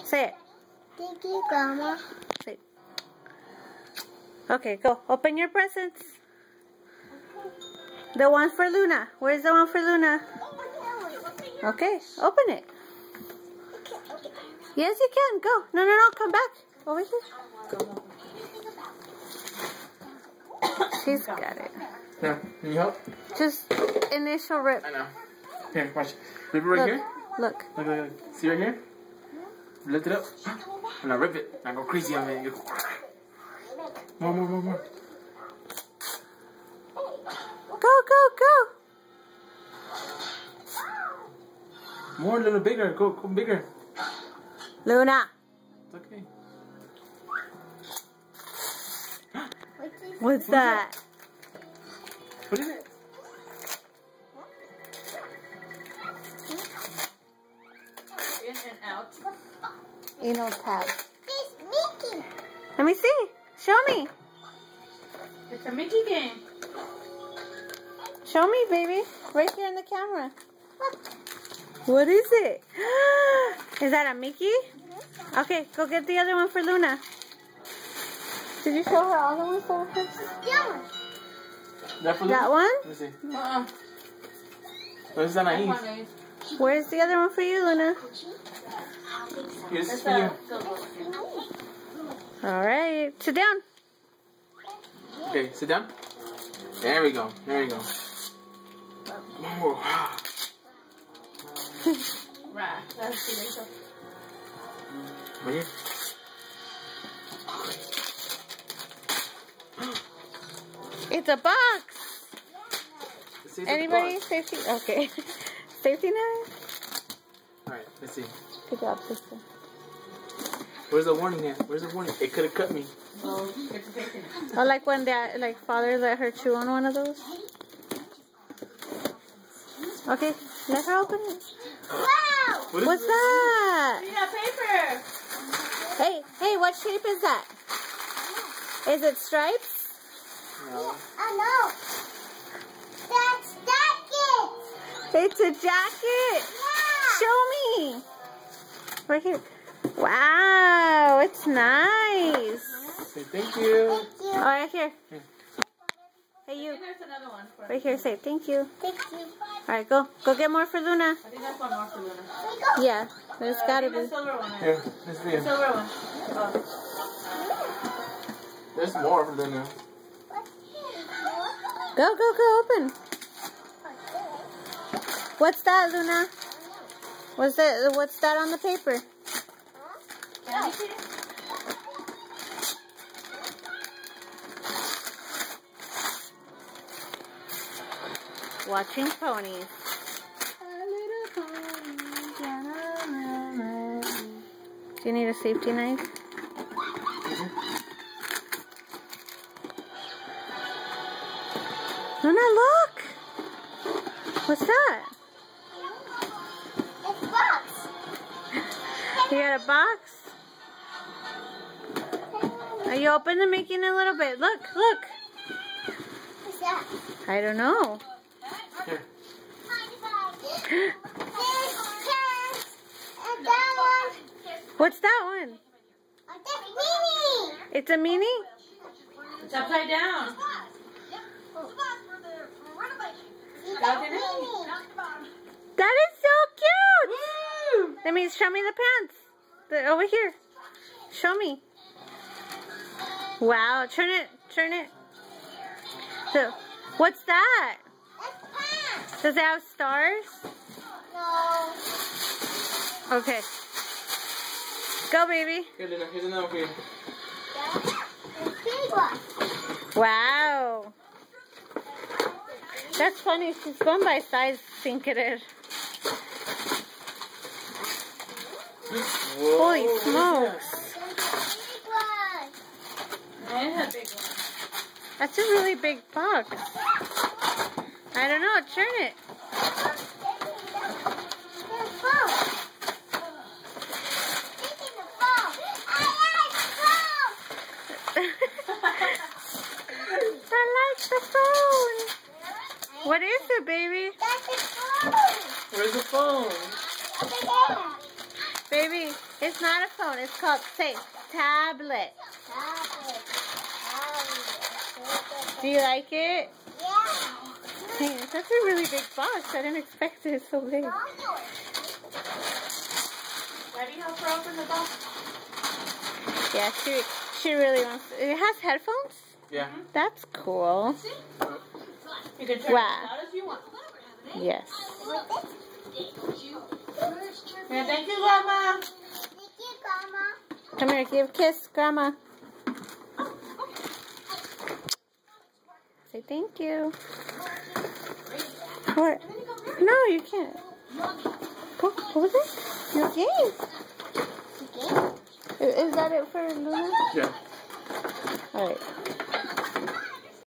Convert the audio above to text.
Say it. Thank you, Grandma. Say it. Okay, go. Open your presents. The one for Luna. Where's the one for Luna? Okay, open it. Yes, you can. Go. No. Come back. Over here. She's got it. Yeah. Can you help? Just initial rip. I know. Here, watch. Rip it right here. Look. Look. See right here? Lift it up. And now rip it. Now go crazy on it. More. Go. More, a little bigger. Go bigger. Luna. It's okay. What's that? What is it? In and out. Anal tab. It's Mickey. Let me see. Show me. It's a Mickey game. Show me, baby. Right here in the camera. What is it? Is that a Mickey? Okay, go get the other one for Luna. Did you show her all the ones for her? Yeah. That one? Let me see. Where's that naive? Where's the other one for you, Luna? Here's this for you. All right. Sit down. Okay, sit down. There we go. Oh. Right. That's Right here. It's a box. Let's see if it's Anybody? a box. Safety? Okay. Safety knife? Alright, let's see. Good job, sister. Where's the warning at? Where's the warning? It could have cut me. Oh, it's a safety net. Or like when that, like father let her chew on one of those. Okay, let her open it. Wow. What's that? See that paper? Hey, what shape is that? Is it stripes? No. No. That's jacket. It's a jacket. Yeah. Show me. Right here. Wow, it's nice. Say thank you. All right, here. Hey, I you. think there's another one. For Right here, say thank you. Thank you. All right, go get more for Luna. I think that's one more for Luna. Yeah, there's gotta The be. silver one. Here, this is The you. silver one. Oh. There's more for Luna. Go, open. What's that, Luna? What's that on the paper? Candy cane? Watching ponies. Do you need a safety knife? Luna, look! What's that? It's box. You got a box? Are you open to making a little bit? Look! What's that? I don't know. Here. There's cats. And that one. What's that one? And that's Minnie. It's a mini? It's upside down. That's Minnie. That is so cute! Let me show me the pants. Over here. Show me. Wow, turn it. So, what's that? That's pants. Does it have stars? No. Okay. Go, baby. Here, Luna. Here's another one for you. It's big one. Wow. That's funny. She's going by size sin querer. Whoa, Holy what is smokes. Big one. And a big one. That's a really big box. I don't know. Turn it. There's phone. Taking the phone. I like phone. I like the phone. What is it, baby? That's the phone. Where's the phone? Over there. Baby, It's not a phone. It's called, say, tablet. Do you like it? Yeah. Hey, that's a really big box. I didn't expect it so big. Ready? Help her open the box. Yeah, she really wants. It has headphones. Yeah. That's cool. You can turn Wow. it out if you want. Yes. Yeah, thank you, Grandma. Come here, give a kiss, Grandma. Say thank you. What? No, you can't. Go over there. Your game. Is that it for Luna? Yeah. Alright.